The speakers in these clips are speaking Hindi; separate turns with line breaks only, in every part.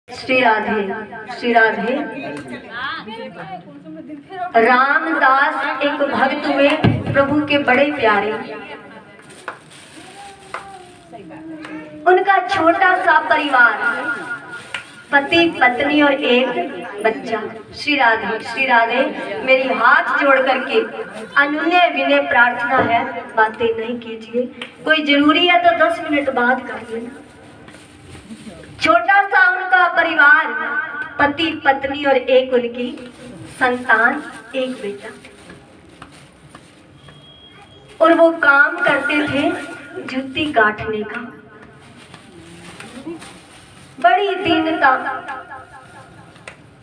श्री राधे श्री राधे। रामदास एक भक्त हुए प्रभु के बड़े प्यारे। उनका छोटा सा परिवार, पति पत्नी और एक बच्चा। श्री राधे मेरी हाथ जोड़ करके अनुनय विनय प्रार्थना है, बातें नहीं कीजिए। कोई जरूरी है तो 10 मिनट बाद कर लेना। छोटा सा उनका परिवार, पति पत्नी और एक उनकी संतान, एक बेटा। और वो काम करते थे जूती काटने का। बड़ी दीनता,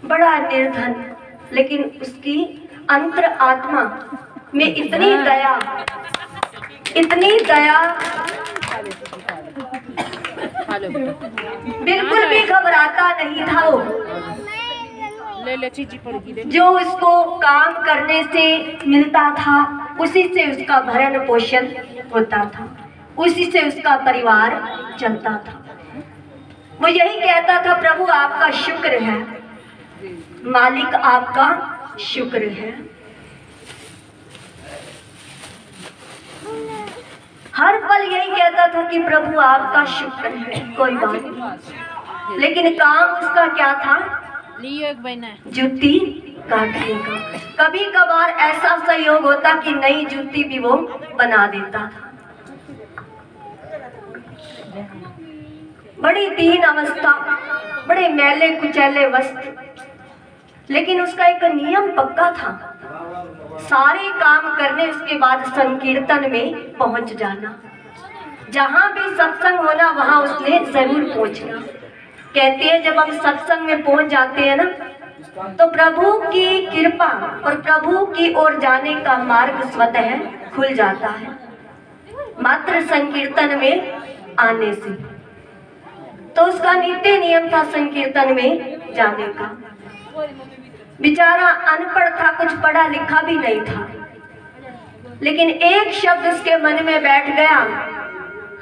बड़ा निर्धन, लेकिन उसकी अंतर आत्मा में इतनी दया, इतनी दया, बिल्कुल भी घबराता नहीं था वो। जो उसको काम करने से मिलता था उसी से उसका भरण पोषण होता था, उसी से उसका परिवार चलता था। वो यही कहता था, प्रभु आपका शुक्र है, मालिक आपका शुक्र है। हर पल यही कहता था कि प्रभु आपका शुक्र है, कोई बात नहीं। लेकिन काम उसका क्या था? जूती काटने का। कभी कभार ऐसा संयोग होता कि नई जूती भी वो बना देता था। बड़ी दीन अवस्था, बड़े मैले कुचैले वस्त्र, लेकिन उसका एक नियम पक्का था, सारे काम करने उसके बाद संकीर्तन में पहुंच जाना। जहां भी सत्संग होना वहां उसने जरूर पहुंचना। कहते हैं जब हम सत्संग में पहुंच जाते हैं ना, तो प्रभु की कृपा और प्रभु की ओर जाने का मार्ग स्वतः खुल जाता है, मात्र संकीर्तन में आने से। तो उसका नित्य नियम था संकीर्तन में जाने का। बेचारा अनपढ़ था, कुछ पढ़ा लिखा भी नहीं था, लेकिन एक शब्द उसके मन में बैठ गया,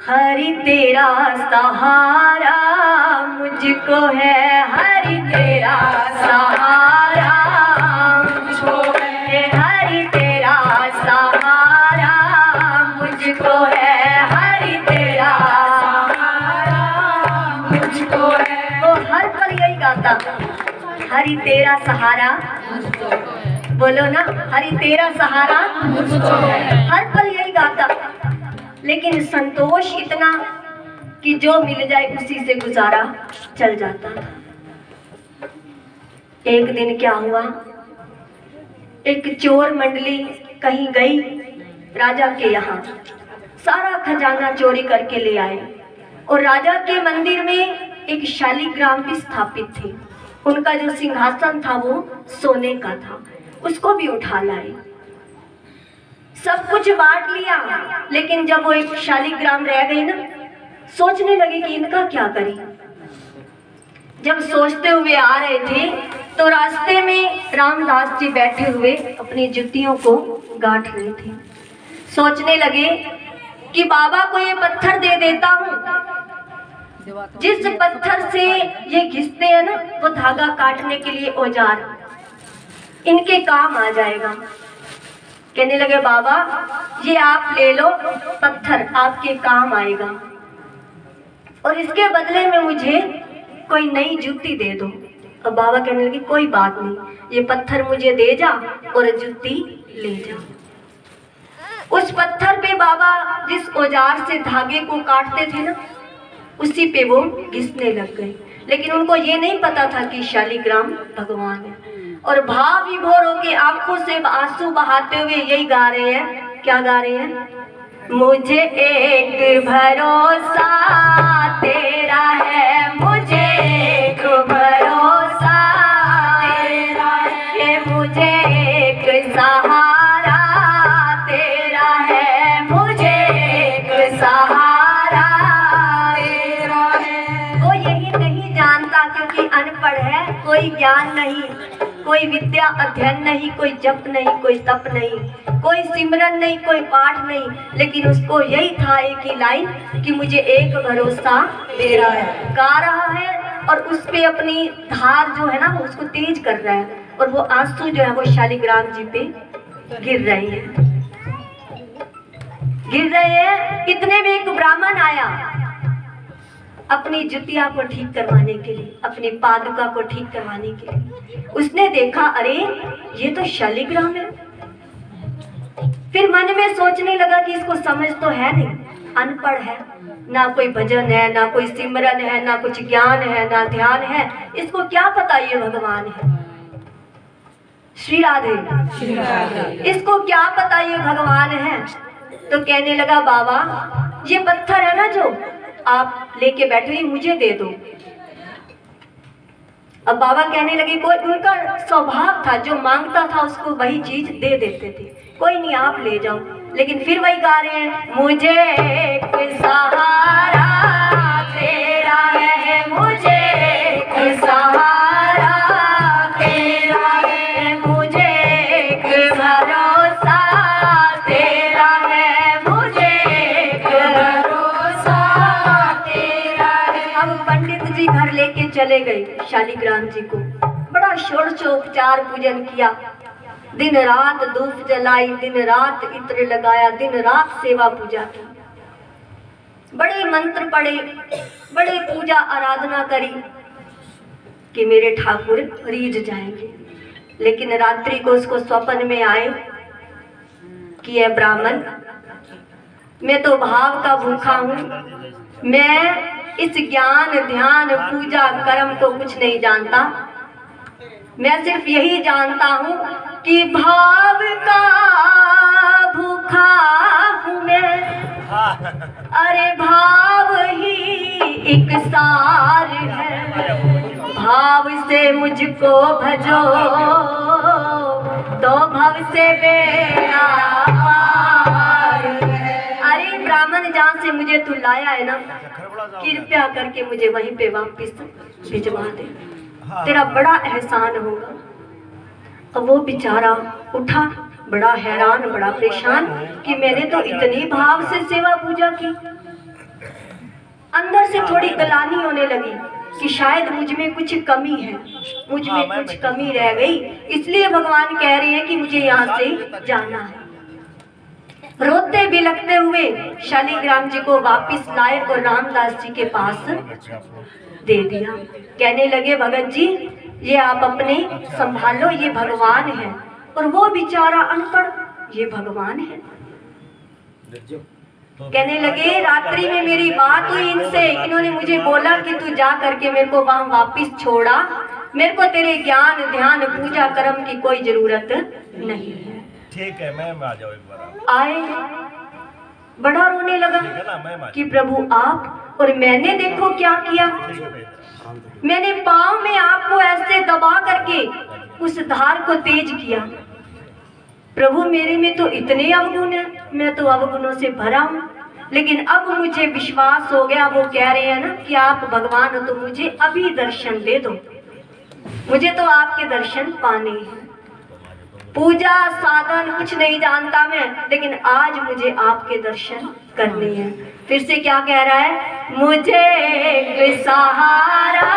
हरि तेरा सहारा मुझको है, हरि तेरा सहारा मुझको है, हरि तेरा सहारा मुझको है, हरि तेरा सहारा मुझको है। वो हर पल यही गाता, हरि तेरा सहारा, बोलो ना, हरि तेरा सहारा मुझको है। हर पल यही गाता, लेकिन संतोष इतना कि जो मिल जाए उसी से गुजारा चल जाता था। एक दिन क्या हुआ, एक चोर मंडली कहीं गई राजा के यहाँ, सारा खजाना चोरी करके ले आए और राजा के मंदिर में एक शालिग्राम भी स्थापित थे। उनका जो सिंहासन था वो सोने का था, उसको भी उठा लाए। सब कुछ बांट लिया, लेकिन जब वो एक शालिग्राम रह गई ना, सोचने लगे कि इनका क्या करें। जब सोचते हुए आ रहे थे तो रास्ते में रामदास जी बैठे हुए अपनी जुतियों को गांठ रहे थे। सोचने लगे कि बाबा को ये पत्थर दे देता हूँ, जिस पत्थर से ये घिसते हैं ना, वो धागा काटने के लिए औजार, इनके काम आ जाएगा। कहने लगे, बाबा ये आप ले लो, पत्थर आपके काम आएगा, और इसके बदले में मुझे कोई नई जूती दे दो। अब बाबा कहने लगे, कोई बात नहीं, ये पत्थर मुझे दे जा और जूती ले जा। उस पत्थर पे बाबा जिस औजार से धागे को काटते थे ना, उसी पे वो घिसने लग गए। लेकिन उनको ये नहीं पता था कि शालिग्राम भगवान है। और भाव विभोर होके आंखों से आंसू बहाते हुए यही गा रहे हैं। क्या गा रहे हैं? मुझे एक भरोसा तेरा है, मुझे एक भरोसा तेरा है, मुझे एक सहारा तेरा है, मुझे एक सहारा तेरा है। वो यही नहीं जानता क्योंकि अनपढ़ है, कोई ज्ञान नहीं, कोई विद्या अध्ययन नहीं, कोई जप नहीं, कोई तप नहीं, कोई सिमरन नहीं, कोई पाठ नहीं, लेकिन उसको यही था एक ही लाइन कि मुझे एक भरोसा तेरा है। गा रहा है और उस पे अपनी धार जो है ना वो उसको तेज कर रहा है, और वो आंसू जो है वो शालिग्राम जी पे गिर रहे हैं, गिर रहे हैं। इतने में एक ब्राह्मण आया अपनी जुतिया को ठीक करवाने के लिए, अपनी पादुका को ठीक करवाने के लिए। उसने देखा, अरे ये तो शालिग्राम है। फिर मन में सोचने लगा कि इसको समझ तो है नहीं, अनपढ़ है, ना कोई भजन है, ना कोई सिमरन है, ना कुछ ज्ञान है, ना ध्यान है, इसको क्या पता ये भगवान है। श्री राधे, इसको क्या पता ये भगवान है। तो कहने लगा, बाबा ये पत्थर है ना जो आप लेके बैठे, मुझे दे दो। अब बाबा कहने लगे, कोई उनका स्वभाव था, जो मांगता था उसको वही चीज दे देते थे। कोई नहीं, आप ले जाओ। लेकिन फिर वही गा रहे हैं, मुझे एक सहारा तेरा है, मुझे एक सहारा तेरा है, मुझे एक भरोसा तेरा है, मुझे एक भरोसा तेरा है। अब पंडित जी घर लेके चले गए शालिग्राम जी को, बड़ा षोडशोपचार पूजन किया, दिन रात धूप जलाई, दिन रात इत्र लगाया, दिन रात सेवा पूजा की, बड़े मंत्र पढ़े, बड़े पूजा आराधना करी कि मेरे ठाकुर रीझ जाएंगे। लेकिन रात्रि को उसको स्वप्न में आए कि यह ब्राह्मण, मैं तो भाव का भूखा हूँ, मैं इस ज्ञान ध्यान पूजा कर्म को कुछ नहीं जानता, मैं सिर्फ यही जानता हूँ कि भाव का भूखा हूँ मैं, अरे भाव ही एक सार है, भाव से मुझको भजो तो भव से बेड़ा पार है। अरे ब्राह्मण, जहाँ से मुझे तू लाया है ना, कृपया करके मुझे वहीं पे वापस भिजवा दे, तेरा बड़ा एहसान होगा। अब वो बेचारा उठा, बड़ा हैरान, बड़ा परेशान कि मैंने तो इतनी भाव से सेवा पूजा की। अंदर से थोड़ी गलानी होने लगी कि शायद मुझ में कुछ कमी है, मुझ में कुछ कमी रह गई, इसलिए भगवान कह रहे हैं कि मुझे यहाँ से जाना है। रोते बिलखते हुए शालिग्राम जी को वापस लाए और रामदास जी के पास दे दिया। कहने लगे, भगत जी ये आप अपने संभालो, ये भगवान है। और वो बेचारा अनपढ़, ये भगवान है। कहने लगे, रात्रि में मेरी बात हुई इनसे, इन्होंने मुझे बोला कि तू जा करके मेरे को वहां वापिस छोड़ा, मेरे को तेरे ज्ञान ध्यान पूजा कर्म की कोई जरूरत नहीं है।
ठीक है, मैं आ जाऊँ एक बार।
आए, बड़ा रोने लगा कि प्रभु आप, और मैंने देखो क्या किया, मैंने पाँव में आपको ऐसे दबा करके उस धार को तेज किया। प्रभु मेरे में तो इतने अवगुण हैं, मैं तो अवगुणों से भरा हूँ, लेकिन अब मुझे विश्वास हो गया। वो कह रहे हैं ना कि आप भगवान हो, तो मुझे अभी दर्शन दे दो, मुझे तो आपके दर्शन पाने हैं। पूजा साधन कुछ नहीं जानता मैं, लेकिन आज मुझे आपके दर्शन करने हैं। फिर से क्या कह रहा है, मुझे एक सहारा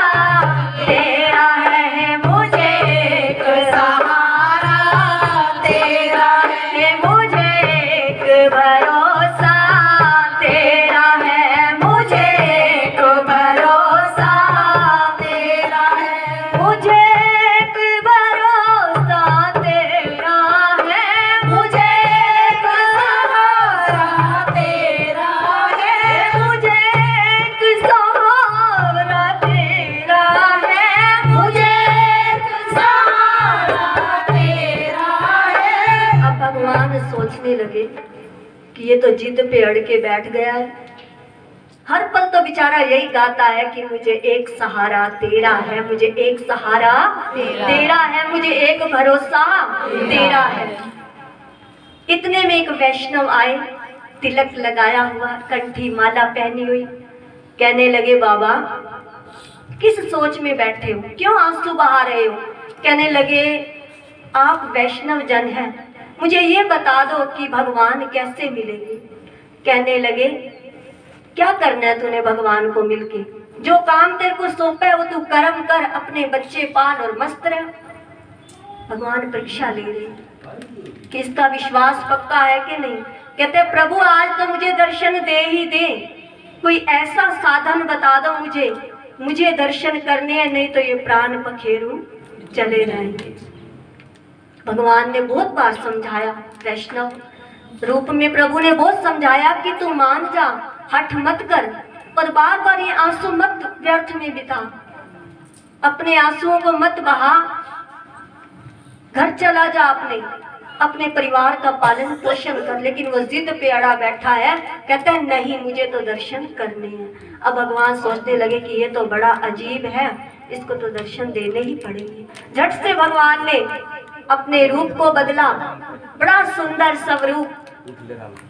तेरा है, मुझे एक सहारा तेरा है, मुझे एक भरोसा तेरा है, मुझे एक भरोसा तेरा है, मुझे एक भरोसा तेरा है, मुझे एक सहारा तेरा है, मुझे एक सहारा तेरा है, मुझे एक सहारा तेरा है। अब भगवान सोचने लगे कि ये तो जिद पे अड़ के बैठ गया है। हर पल तो बेचारा यही गाता है कि मुझे एक सहारा तेरा है, मुझे एक सहारा तेरा है, मुझे एक भरोसा तेरा है। इतने में एक वैष्णव आए, तिलक लगाया हुआ, कंठी माला पहनी हुई। कहने लगे, बाबा किस सोच में बैठे हो, क्यों आंसू बहा रहे हो। कहने लगे, आप वैष्णव जन हैं, मुझे ये बता दो कि भगवान कैसे मिलेंगे। कहने लगे, क्या करना है तूने भगवान को मिलके। जो काम तेरे को सौंपा है वो तू कर्म कर, अपने बच्चे पाल और मस्त रह। भगवान परीक्षा ले रहे कि इसका विश्वास पक्का है कि नहीं। कहते प्रभु आज तो मुझे दर्शन दे ही दे, कोई ऐसा साधन बता दो मुझे दर्शन करने हैं, नहीं तो ये प्राण पखेरु चले जाएंगे। भगवान ने बहुत बार समझाया, वैष्णव रूप में प्रभु ने बहुत समझाया कि तू मान जा, हठ मत कर, और बार बार ये आंसू मत व्यर्थ में बिता, अपने आंसुओं को मत बहा, घर चला जा, अपने परिवार का पालन पोषण कर। लेकिन वो जिद पे अड़ा बैठा है, कहता है नहीं मुझे तो दर्शन करने हैं। अब भगवान सोचने लगे कि ये तो बड़ा अजीब है, इसको तो दर्शन देने ही पड़ेंगे। झट से भगवान ने अपने रूप को बदला, बड़ा सुंदर स्वरूप,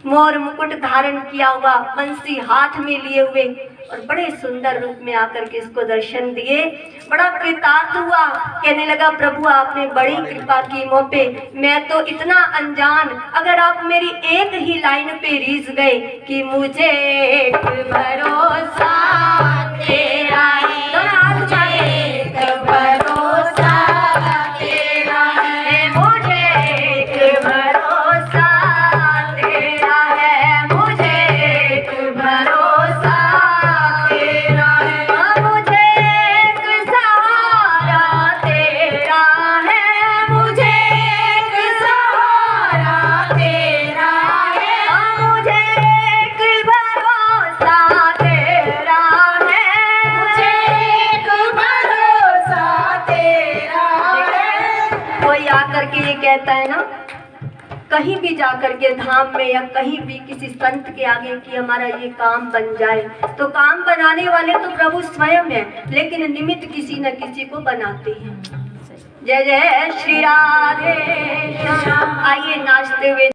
मोर मुकुट धारण किया हुआ, बंसी हाथ में लिए हुए, और बड़े सुंदर रूप में आकर के इसको दर्शन दिए। बड़ा कृतार्थ हुआ, कहने लगा प्रभु आपने बड़ी कृपा की मुझ पे, मैं तो इतना अनजान, अगर आप मेरी एक ही लाइन पे रीझ गए कि मुझे एक भरोसा तेरा है, दोनों हाथ उठाए, एक भरोसा तेरा है, मुझे एक भरोसा तेरा है, मुझे एक भरोसा तेरा है, मुझे एक सहारा तेरा है, मुझे एक सहारा तेरा है, मुझे एक भरोसा तेरा है, मुझे एक भरोसा तेरा है। कोई आकर के ये कहता है ना, कहीं भी जाकर के धाम में या कहीं भी किसी संत के आगे कि हमारा ये काम बन जाए, तो काम बनाने वाले तो प्रभु स्वयं है, लेकिन निमित्त किसी न किसी को बनाते हैं। जय जय श्री राधे श्याम। आइए नाचते हुए